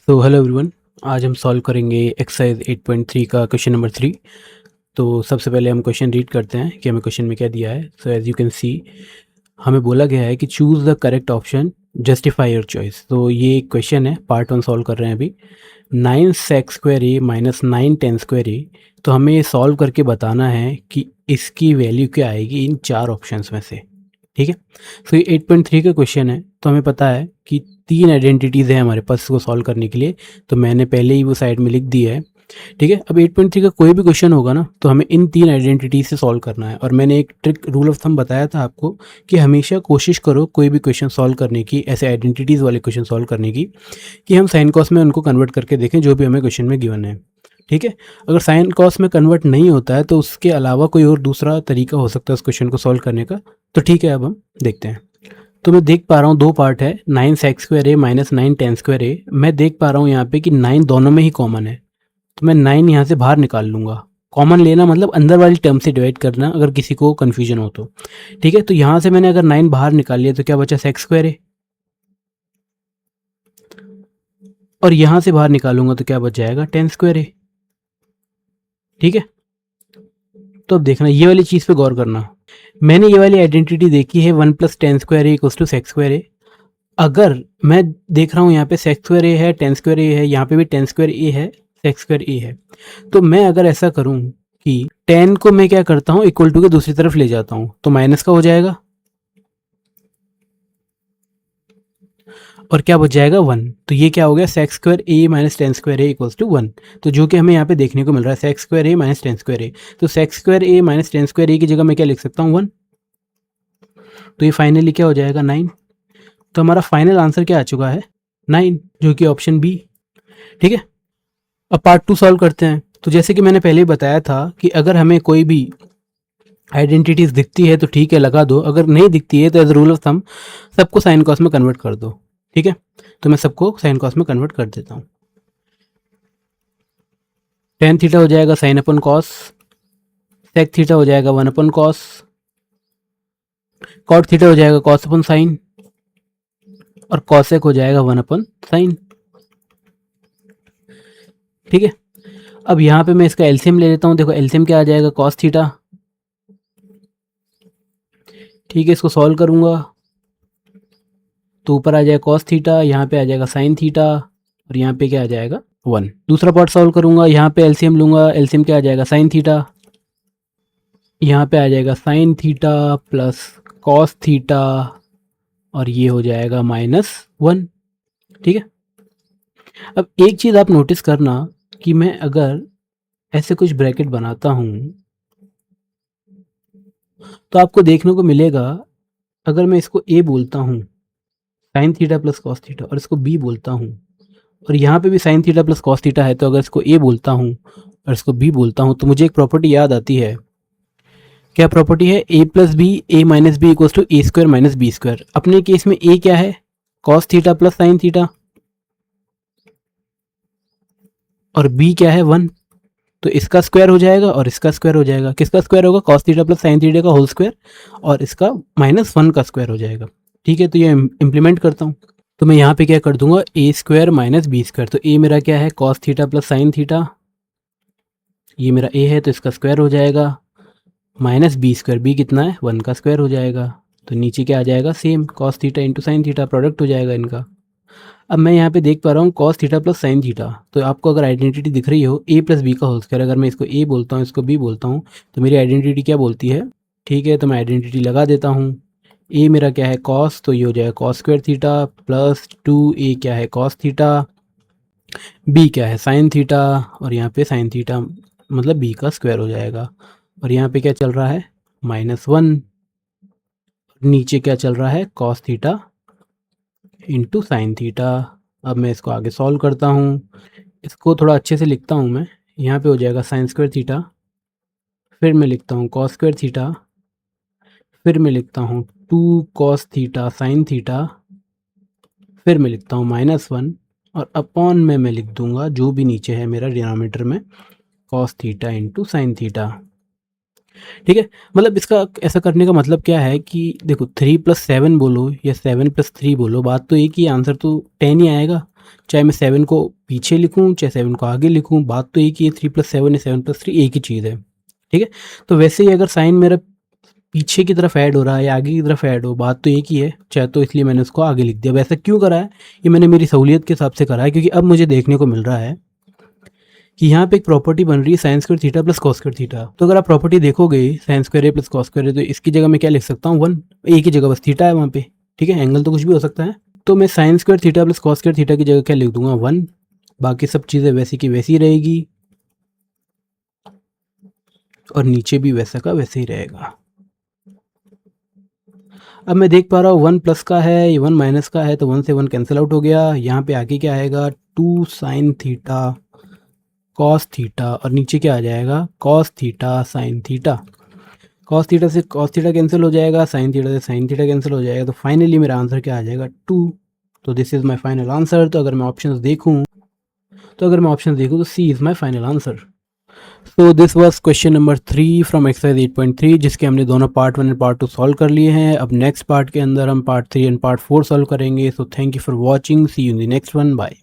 तो hello everyone, आज हम सॉल्व करेंगे एक्सरसाइज 8.3 का क्वेश्चन नंबर 3। तो सबसे पहले हम क्वेश्चन रीड करते हैं कि हमें क्वेश्चन में क्या दिया है। So as you can see, हमें बोला गया है कि choose the correct option, justify your choice. तो ये एक क्वेश्चन है, पार्ट 1 सॉल्व कर रहे हैं अभी। 9 सेक square A minus 9 ten square ए। तो हमें ये सॉल्व करके बताना है कि इसकी वैल्यू क्या आएगी इन चार ऑप्शंस में से। ठीक है, सो ये 8.3 का क्वेश्चन है। तो हमें पता है कि 3 आइडेंटिटीज़ हैं हमारे पास इसको सॉल्व करने के लिए। तो मैंने पहले ही वो साइड में लिख दी है। ठीक है, अब 8.3 का कोई भी क्वेश्चन होगा ना, तो हमें इन 3 आइडेंटिटीज से सॉल्व करना है। और मैंने एक ट्रिक, रूल ऑफ थंब बताया था आपको कि हमेशा कोशिश करो कोई भी क्वेश्चन सॉल्व करने की, ऐसे आइडेंटिटीज़ वाले क्वेश्चन सॉल्व करने की, कि हम साइन कॉस में उनको कन्वर्ट करके देखें जो भी हमें क्वेश्चन में गिवन है। ठीक है, अगर साइन कॉस में कन्वर्ट नहीं होता है तो उसके अलावा कोई और दूसरा तरीका हो सकता है उस क्वेश्चन को सॉल्व करने का। तो ठीक है, अब हम देखते हैं। तो मैं देख पा रहा हूँ दो पार्ट है, 9 सेक square A minus 9 ten square ए। मैं देख पा रहा हूँ यहाँ पे कि 9 दोनों में ही कॉमन है। तो मैं 9 यहाँ से बाहर निकाल लूँगा। कॉमन लेना मतलब अंदर वाली टर्म से डिवाइड करना, अगर किसी को कन्फ्यूजन हो तो। ठीक है, तो यहाँ से मैंने अगर 9 बाहर निकाल लिया तो क्या बचा, सेक स्क्वायर ए। और यहाँ से बाहर निकालूंगा तो क्या बच जाएगा, टेन स्क्वायर ए। ठीक है, तो अब देखना, ये वाली चीज़ पे गौर करना। मैंने ये वाली आइडेंटिटी देखी है 1 plus tan square A equals to sec square A. अगर मैं देख रहा हूँ यहाँ पे सेक स्क्वायर ए है, टेन स्क्वायर ए है, यहाँ पे भी टेन स्क्वायर ए है, सेक स्क्वायर ए है। तो मैं अगर ऐसा करूँ कि 10 को मैं क्या करता हूँ, इक्वल टू के दूसरी तरफ ले जाता हूँ, तो माइनस का हो जाएगा और क्या बच जाएगा, 1। तो ये क्या हो गया, sec square A minus ten square A equals to 1। तो जो कि हमें यहाँ पे देखने को मिल रहा है, सेक square A minus ten square ए। तो सेक square A minus ten square ए की जगह मैं क्या लिख सकता हूँ, 1। तो ये फाइनली क्या हो जाएगा, 9। तो हमारा फाइनल आंसर क्या आ चुका है, 9, जो कि ऑप्शन बी। ठीक है, अब पार्ट 2 सॉल्व करते हैं। तो जैसे कि मैंने पहले ही बताया था कि अगर हमें कोई भी आइडेंटिटीज दिखती है तो ठीक है लगा दो, अगर नहीं दिखती है तो एज रूल ऑफ थंब सबको साइन कॉस में कन्वर्ट कर दो। ठीक है, तो मैं सबको साइन कॉस में कन्वर्ट कर देता हूँ। टेन थीटा हो जाएगा साइन अपन कॉस, सेक थीटा हो जाएगा 1 अपन कॉस, कॉट थीटा हो जाएगा कॉस अपन साइन, और कॉसेक हो जाएगा 1 अपन साइन। ठीक है, अब यहाँ पे मैं इसका एलसीएम ले लेता हूँ। देखो एलसीएम क्या आ जाएगा, कॉस थीटा। ठीक है, इसको सॉल्व करूँगा तो ऊपर आ जाएगा कॉस थीटा, यहाँ पे आ जाएगा साइन थीटा, और यहाँ पे क्या आ जाएगा, 1। दूसरा पार्ट सॉल्व करूँगा, यहाँ पे एलसीएम लूँगा, एलसीएम क्या आ जाएगा, साइन थीटा। यहाँ पे आ जाएगा sine theta plus cos theta, और ये हो जाएगा -1। ठीक है, अब एक चीज़ आप नोटिस करना कि मैं अगर ऐसे कुछ ब्रैकेट बनाता हूँ तो आपको देखने को मिलेगा, अगर मैं इसको ए बोलता हूँ sine theta plus cos theta, और इसको बी बोलता हूँ, और यहाँ पे भी sine theta plus cos theta है, तो अगर इसको ए बोलता हूँ और इसको बी बोलता हूँ तो मुझे एक प्रॉपर्टी याद आती है। क्या प्रॉपर्टी है, A plus B, A minus B equals to A square minus B square. अपने केस में ए क्या है, cos theta plus sine theta, और बी क्या है, 1। तो इसका स्क्वायर हो जाएगा और इसका स्क्वायर हो जाएगा। किसका स्क्वायर होगा, cos theta plus sine theta का होल स्क्वायर, और इसका -1 का स्क्वायर हो जाएगा। ठीक है, तो ये इंप्लीमेंट करता हूँ। तो मैं यहाँ पे क्या कर दूंगा, ए स्क्वायर माइनस बी स्क्वायर। तो ए मेरा क्या है, cos theta plus sine theta, ये मेरा ए है तो इसका स्क्वायर हो जाएगा, माइनस बी स्क्वायर, बी कितना है, 1 का स्क्वायर हो जाएगा। तो नीचे क्या आ जाएगा, same cos theta into sine theta, product हो जाएगा इनका। अब मैं यहाँ पे देख पा रहा हूँ cos theta plus sine theta. तो आपको अगर आइडेंटिटी दिख रही हो ए प्लस बी का होल स्क्वायर, अगर मैं इसको ए बोलता हूँ इसको बी बोलता हूँ तो मेरी आइडेंटिटी क्या बोलती है। ठीक है, तो मैं आइडेंटिटी लगा देता हूँ। ए मेरा क्या है, कॉस, तो ये हो जाएगा cos square theta plus 2a क्या है, कॉस थीटा, बी क्या है, साइन थीटा, और यहाँ पे साइन थीटा मतलब बी का स्क्वायर हो जाएगा। और यहाँ पे क्या चल रहा है, -1, नीचे क्या चल रहा है, cos theta into sine theta. अब मैं इसको आगे सॉल्व करता हूँ, इसको थोड़ा अच्छे से लिखता हूँ मैं। यहाँ पे हो जाएगा साइन स्क्वायर थीटा, फिर मैं लिखता हूँ कॉस स्क्वायर थीटा, फिर मैं लिखता हूँ 2 कॉस थीटा साइन थीटा, फिर मैं लिखता हूँ -1, और अपॉन में मैं लिख दूंगा जो भी नीचे है मेरा डिनोमिनेटर में, cos theta into sine theta. ठीक है, मतलब इसका ऐसा करने का मतलब क्या है कि देखो 3 + 7 बोलो या 7 + 3 बोलो, बात तो एक ही, आंसर तो 10 ही आएगा। चाहे मैं 7 को पीछे लिखूँ चाहे 7 को आगे लिखूँ, बात तो एक ही है, 3 + 7 या 7 + 3 एक ही चीज़ है, ठीक है। तो वैसे ही अगर साइन मेरा पीछे की तरफ ऐड हो रहा है या आगे की तरफ ऐड हो, बात तो एक ही है, चाहे तो इसलिए मैंने उसको आगे लिख दिया। वैसा क्यों करा है, ये मैंने मेरी सहूलियत के हिसाब से करा है, क्योंकि अब मुझे देखने को मिल रहा है कि यहाँ पे एक प्रॉपर्टी बन रही है sine square theta plus cos square theta. तो अगर आप प्रॉपर्टी देखोगे साइन स्क्वायर ए प्लस कॉस स्क्वायर ए, तो इसकी जगह मैं क्या लिख सकता हूँ 1, एक ही जगह बस थीटा है वहाँ पे, ठीक है, एंगल तो कुछ भी हो सकता है। तो मैं sine square theta plus cos square theta की जगह क्या लिख दूंगा 1, बाकी सब चीज़ें वैसी की वैसी रहेगी और नीचे भी वैसा का वैसे ही रहेगा। अब मैं देख पा रहा हूँ 1 प्लस का है, ये 1 माइनस का है, तो 1 से 1 कैंसिल आउट हो गया। यहाँ पे आगे क्या आएगा 2 साइन थीटा कॉस थीटा और नीचे क्या आ जाएगा cos theta sine theta. Cos theta से कॉस थीटा कैंसिल हो जाएगा, साइन थीटा से साइन थीटा कैंसिल हो जाएगा। तो फाइनली मेरा आंसर क्या आ जाएगा 2। तो this is my final answer. तो अगर मैं ऑप्शंस देखूँ तो C is my final answer. So this was question number 3 from exercise 8.3, जिसके हमने दोनों पार्ट 1 एंड पार्ट 2 सॉल्व कर लिए हैं। अब नेक्स्ट पार्ट के अंदर हम पार्ट 3 एंड पार्ट 4 सॉल्व करेंगे। So thank you for watching, see you in the next one, bye.